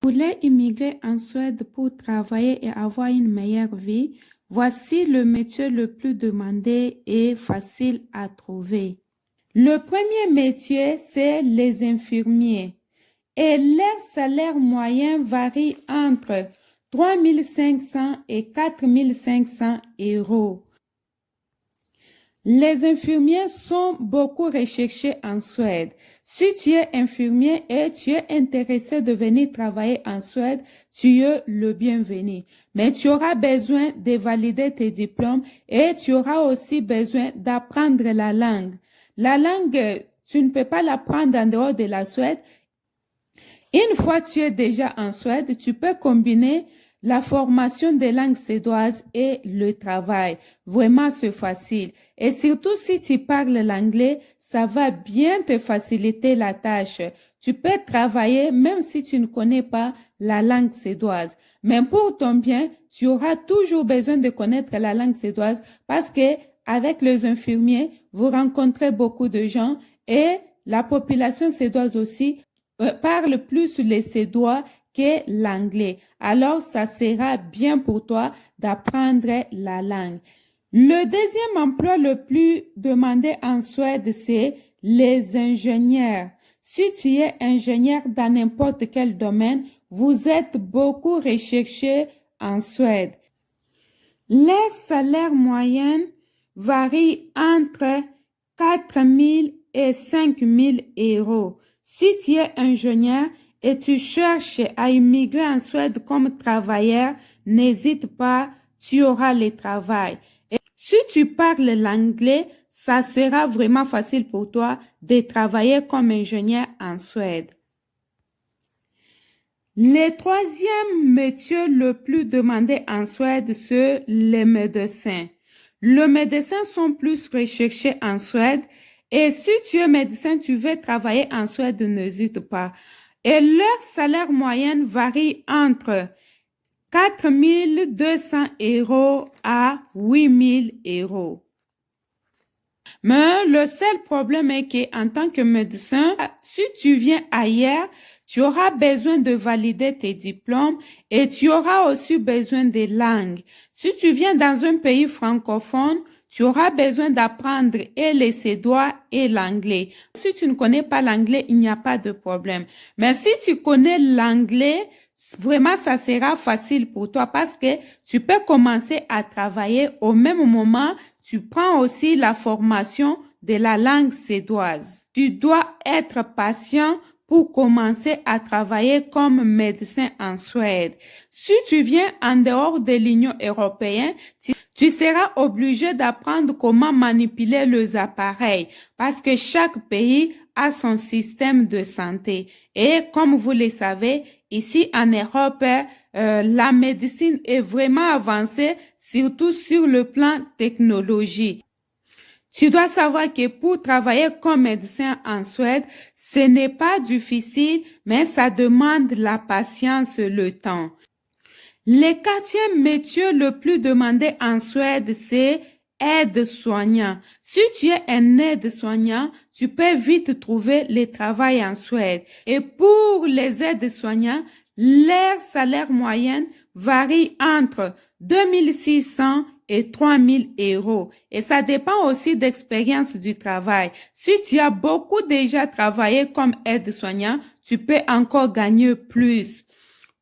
Vous voulez immigrer en Suède pour travailler et avoir une meilleure vie? Voici le métier le plus demandé et facile à trouver. Le premier métier, c'est les infirmiers. Et leur salaire moyen varie entre 3 500 et 4 500 euros. Les infirmiers sont beaucoup recherchés en Suède. Si tu es infirmier et tu es intéressé de venir travailler en Suède, tu es le bienvenu. Mais tu auras besoin de valider tes diplômes et tu auras aussi besoin d'apprendre la langue. La langue, tu ne peux pas l'apprendre en dehors de la Suède. Une fois que tu es déjà en Suède, tu peux combiner la formation des langues suédoises et le travail. Vraiment, c'est facile. Et surtout, si tu parles l'anglais, ça va bien te faciliter la tâche. Tu peux travailler même si tu ne connais pas la langue suédoise. Mais pour ton bien, tu auras toujours besoin de connaître la langue suédoise parce que avec les infirmiers, vous rencontrez beaucoup de gens et la population suédoise aussi parle plus les suédois que l'anglais. Alors, ça sera bien pour toi d'apprendre la langue. Le deuxième emploi le plus demandé en Suède, c'est les ingénieurs. Si tu es ingénieur dans n'importe quel domaine, vous êtes beaucoup recherché en Suède. Leur salaire moyen varie entre 4 000 et 5 000 euros. Si tu es ingénieur et tu cherches à immigrer en Suède comme travailleur, n'hésite pas, tu auras le travail. Et si tu parles l'anglais, ça sera vraiment facile pour toi de travailler comme ingénieur en Suède. Le troisième métier le plus demandé en Suède, c'est les médecins. Les médecins sont plus recherchés en Suède. Et si tu es médecin, tu veux travailler en Suède, n'hésite pas. Et leur salaire moyen varie entre 4 200 euros à 8 000 euros. Mais le seul problème est qu'en tant que médecin, si tu viens ailleurs, tu auras besoin de valider tes diplômes et tu auras aussi besoin des langues. Si tu viens dans un pays francophone, tu auras besoin d'apprendre et les suédois et l'anglais. Si tu ne connais pas l'anglais, il n'y a pas de problème. Mais si tu connais l'anglais, vraiment, ça sera facile pour toi parce que tu peux commencer à travailler au même moment. Tu prends aussi la formation de la langue suédoise. Tu dois être patient pour commencer à travailler comme médecin en Suède. Si tu viens en dehors de l'Union européenne, tu seras obligé d'apprendre comment manipuler les appareils parce que chaque pays a son système de santé. Et comme vous le savez, ici en Europe, la médecine est vraiment avancée, surtout sur le plan technologique. Tu dois savoir que pour travailler comme médecin en Suède, ce n'est pas difficile, mais ça demande la patience et le temps. Le quatrième métier le plus demandé en Suède, c'est aide-soignant. Si tu es un aide-soignant, tu peux vite trouver le travail en Suède. Et pour les aides-soignants, leur salaire moyen varie entre 2 600 et 3 000 euros. Et ça dépend aussi d'expérience du travail. Si tu as beaucoup déjà travaillé comme aide-soignant, tu peux encore gagner plus.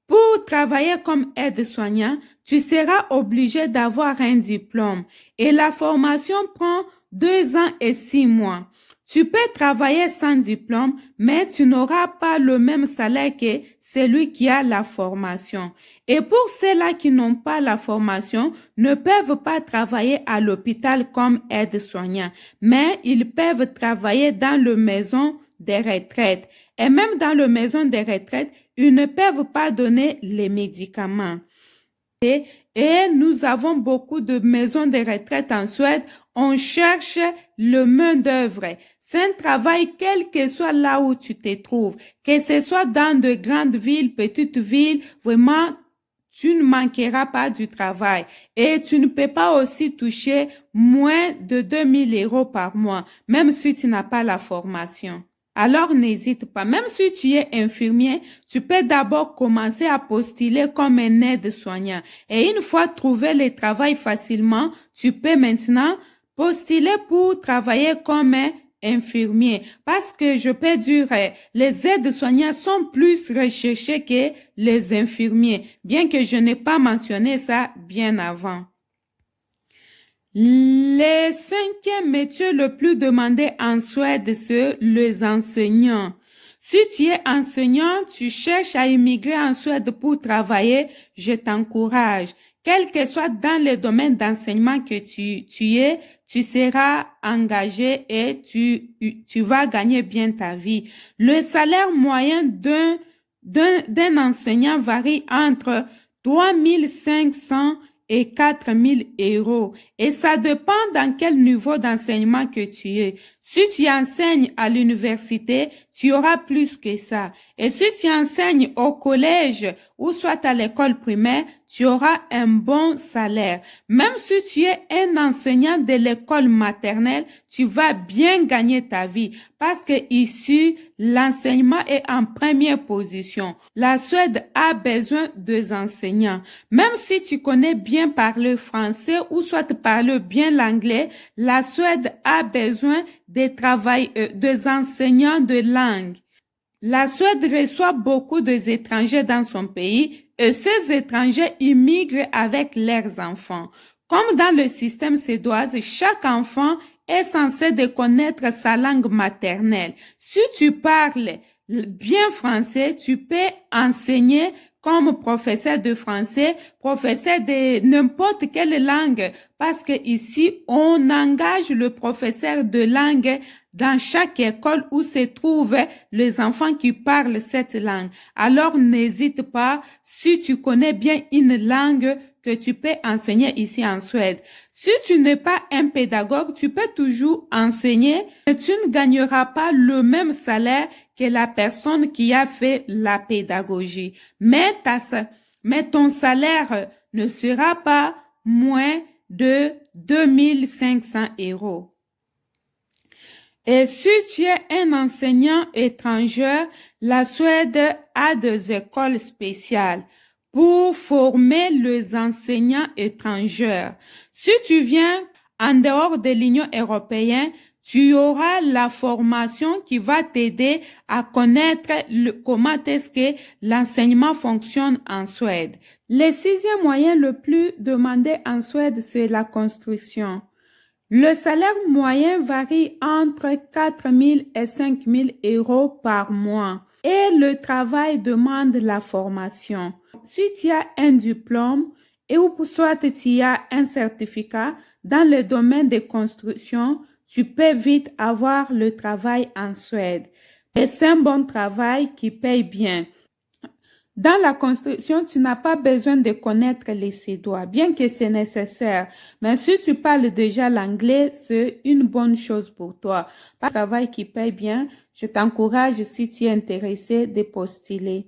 Pour travailler comme aide-soignant, tu seras obligé d'avoir un diplôme et la formation prend 2 ans et 6 mois. Tu peux travailler sans diplôme, mais tu n'auras pas le même salaire que celui qui a la formation. Et pour ceux-là qui n'ont pas la formation, ne peuvent pas travailler à l'hôpital comme aide-soignant, mais ils peuvent travailler dans les maisons des retraites. Et même dans les maisons des retraites, ils ne peuvent pas donner les médicaments. Et nous avons beaucoup de maisons de retraite en Suède. On cherche le main-d'œuvre. C'est un travail quel que soit là où tu te trouves. Que ce soit dans de grandes villes, petites villes, vraiment, tu ne manqueras pas du travail. Et tu ne peux pas aussi toucher moins de 2 000 euros par mois, même si tu n'as pas la formation. Alors n'hésite pas. Même si tu es infirmier, tu peux d'abord commencer à postuler comme un aide-soignant. Et une fois trouvé le travail facilement, tu peux maintenant postuler pour travailler comme un infirmier. Parce que je peux dire, les aides-soignants sont plus recherchés que les infirmiers, bien que je n'ai pas mentionné ça bien avant. Le cinquième métier le plus demandé en Suède, c'est les enseignants. Si tu es enseignant, tu cherches à immigrer en Suède pour travailler, je t'encourage. Quel que soit dans le domaine d'enseignement que tu es, tu seras engagé et tu vas gagner bien ta vie. Le salaire moyen d'un enseignant varie entre 3 500 et 4 000 € et ça dépend dans quel niveau d'enseignement que tu es. Si tu enseignes à l'université, tu auras plus que ça. Et si tu enseignes au collège ou soit à l'école primaire, tu auras un bon salaire. Même si tu es un enseignant de l'école maternelle, tu vas bien gagner ta vie parce que ici, l'enseignement est en première position. La Suède a besoin des enseignants. Même si tu connais bien parler français ou soit parler bien l'anglais, la Suède a besoin des enseignants de langue. La Suède reçoit beaucoup d'étrangers dans son pays et ces étrangers immigrent avec leurs enfants. Comme dans le système suédois, chaque enfant est censé de connaître sa langue maternelle. Si tu parles bien français, tu peux enseigner comme professeur de français, professeur de n'importe quelle langue, parce que ici, on engage le professeur de langue dans chaque école où se trouvent les enfants qui parlent cette langue. Alors, n'hésite pas, si tu connais bien une langue que tu peux enseigner ici en Suède. Si tu n'es pas un pédagogue, tu peux toujours enseigner, mais tu ne gagneras pas le même salaire que la personne qui a fait la pédagogie. Mais ton salaire ne sera pas moins de 2 500 €. Et si tu es un enseignant étranger, la Suède a des écoles spéciales pour former les enseignants étrangers. Si tu viens en dehors de l'Union européenne, tu auras la formation qui va t'aider à connaître comment est-ce que l'enseignement fonctionne en Suède. Le sixième moyen le plus demandé en Suède, c'est la construction. Le salaire moyen varie entre 4 000 et 5 000 € par mois et le travail demande la formation. Si tu as un diplôme et ou soit tu as un certificat dans le domaine de construction, tu peux vite avoir le travail en Suède. Et c'est un bon travail qui paye bien. Dans la construction, tu n'as pas besoin de connaître les suédois, bien que c'est nécessaire. Mais si tu parles déjà l'anglais, c'est une bonne chose pour toi. Un travail qui paye bien, je t'encourage, si tu es intéressé, de postuler.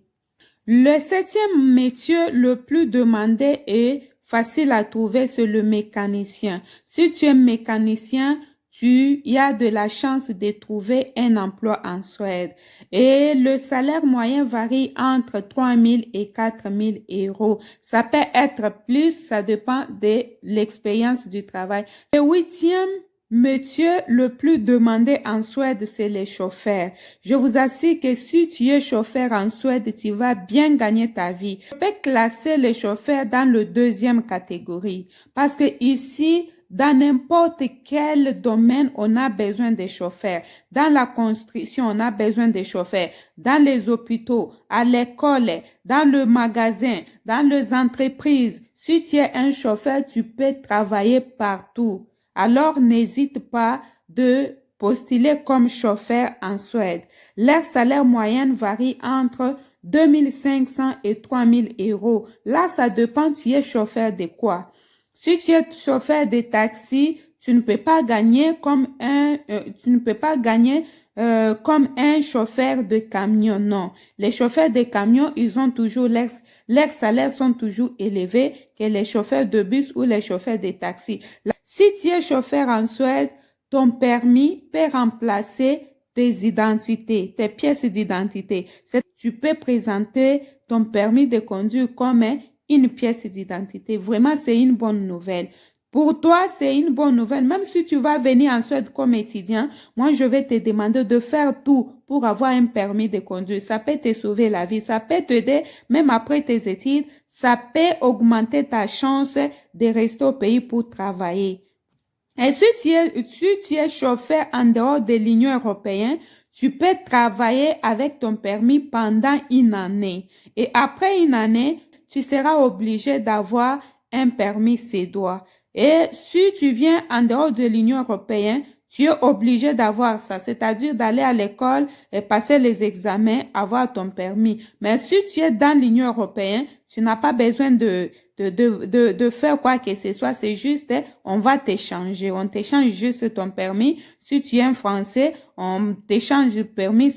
Le septième métier le plus demandé et facile à trouver, c'est le mécanicien. Si tu es mécanicien, tu y as de la chance de trouver un emploi en Suède. Et le salaire moyen varie entre 3 000 et 4 000 €. Ça peut être plus, ça dépend de l'expérience du travail. Le huitième métier le plus demandé en Suède, c'est les chauffeurs. Je vous assure que si tu es chauffeur en Suède, tu vas bien gagner ta vie. Je peux classer les chauffeurs dans le deuxième catégorie parce que ici, dans n'importe quel domaine, on a besoin de chauffeurs. Dans la construction, on a besoin de chauffeurs. Dans les hôpitaux, à l'école, dans le magasin, dans les entreprises. Si tu es un chauffeur, tu peux travailler partout. Alors, n'hésite pas de postuler comme chauffeur en Suède. Leur salaire moyen varie entre 2 500 et 3 000 €. Là, ça dépend, tu es chauffeur de quoi. Si tu es chauffeur de taxi, tu ne peux pas gagner comme un chauffeur de camion, non. Les chauffeurs de camions, ils ont toujours leurs salaires sont toujours élevés que les chauffeurs de bus ou les chauffeurs de taxi. Si tu es chauffeur en Suède, ton permis peut remplacer tes identités, tes pièces d'identité. Tu peux présenter ton permis de conduire comme une pièce d'identité. Vraiment, c'est une bonne nouvelle. Pour toi, c'est une bonne nouvelle. Même si tu vas venir en Suède comme étudiant, moi, je vais te demander de faire tout pour avoir un permis de conduire. Ça peut te sauver la vie. Ça peut t'aider même après tes études. Ça peut augmenter ta chance de rester au pays pour travailler. Et si tu es chauffeur en dehors de l'Union européenne, tu peux travailler avec ton permis pendant une année. Et après une année, tu seras obligé d'avoir un permis suédois. Et si tu viens en dehors de l'Union européenne, tu es obligé d'avoir ça, c'est-à-dire d'aller à l'école et passer les examens, avoir ton permis. Mais si tu es dans l'Union européenne, tu n'as pas besoin de faire quoi que ce soit. C'est juste, on va t'échanger. On t'échange juste ton permis. Si tu es un Français, on t'échange le permis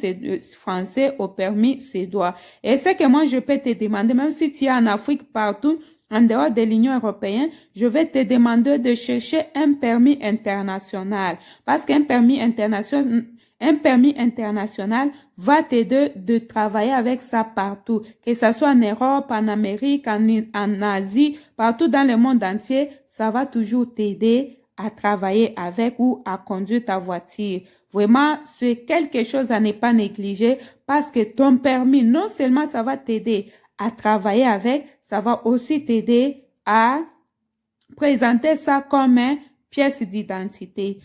français au permis suédois. Et c'est que moi, je peux te demander, même si tu es en Afrique partout, en dehors de l'Union européenne, je vais te demander de chercher un permis international. Parce qu'un permis international va t'aider de travailler avec ça partout. Que ce soit en Europe, en Amérique, en Asie, partout dans le monde entier, ça va toujours t'aider à travailler avec ou à conduire ta voiture. Vraiment, c'est quelque chose à ne pas négliger parce que ton permis, non seulement ça va t'aider à travailler avec, ça va aussi t'aider à présenter ça comme une pièce d'identité.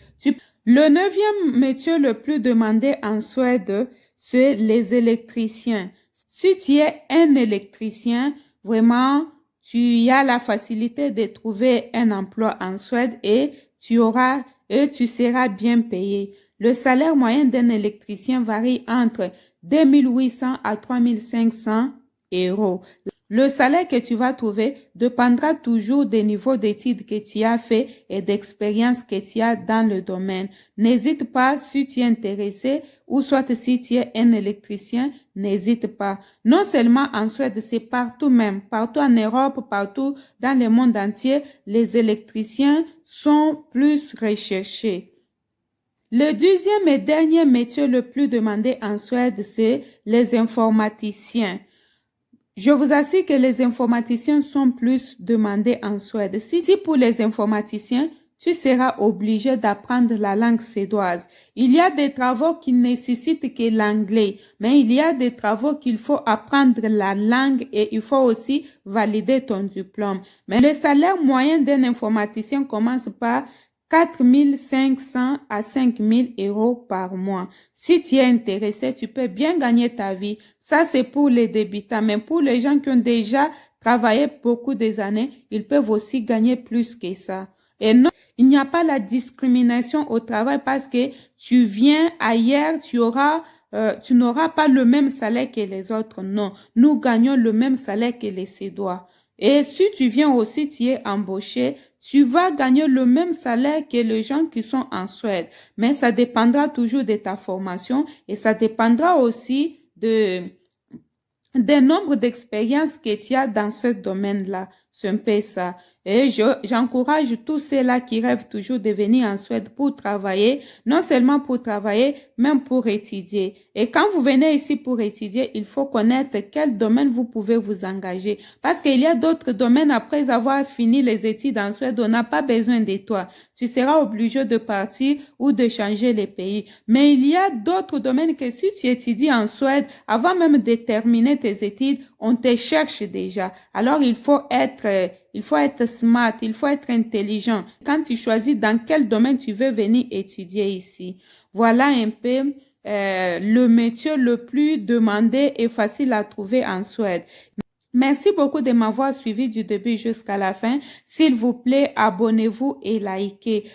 Le 9e métier le plus demandé en Suède, c'est les électriciens. Si tu es un électricien, vraiment, tu as la facilité de trouver un emploi en Suède et tu seras bien payé. Le salaire moyen d'un électricien varie entre 2800 à 3500 euros. Le salaire que tu vas trouver dépendra toujours des niveaux d'études que tu as fait et d'expérience que tu as dans le domaine. N'hésite pas si tu es intéressé ou soit si tu es un électricien, n'hésite pas. Non seulement en Suède, c'est partout même, partout en Europe, partout dans le monde entier, les électriciens sont plus recherchés. Le 10e et dernier métier le plus demandé en Suède, c'est les informaticiens. Je vous assure que les informaticiens sont plus demandés en Suède. Si pour les informaticiens, tu seras obligé d'apprendre la langue suédoise. Il y a des travaux qui nécessitent que l'anglais, mais il y a des travaux qu'il faut apprendre la langue et il faut aussi valider ton diplôme. Mais le salaire moyen d'un informaticien commence par 4 500 à 5 000 euros par mois. Si tu es intéressé, tu peux bien gagner ta vie. Ça, c'est pour les débutants. Mais pour les gens qui ont déjà travaillé beaucoup des années, ils peuvent aussi gagner plus que ça. Et non, il n'y a pas la discrimination au travail parce que tu viens ailleurs, tu n'auras pas le même salaire que les autres. Non, nous gagnons le même salaire que les Suédois. Et si tu viens aussi, tu es embauché, tu vas gagner le même salaire que les gens qui sont en Suède. Mais ça dépendra toujours de ta formation et ça dépendra aussi des nombres d'expériences que tu as dans ce domaine-là. C'est un peu ça. Et j'encourage tous ceux-là qui rêvent toujours de venir en Suède pour travailler, non seulement pour travailler, même pour étudier. Et quand vous venez ici pour étudier, il faut connaître quel domaine vous pouvez vous engager. Parce qu'il y a d'autres domaines, après avoir fini les études en Suède, on n'a pas besoin de toi. Tu seras obligé de partir ou de changer les pays. Mais il y a d'autres domaines que si tu étudies en Suède, avant même de terminer tes études, on te cherche déjà. Alors il faut être smart, il faut être intelligent. Quand tu choisis dans quel domaine tu veux venir étudier ici. Voilà un peu le métier le plus demandé et facile à trouver en Suède. Merci beaucoup de m'avoir suivi du début jusqu'à la fin. S'il vous plaît, abonnez-vous et likez.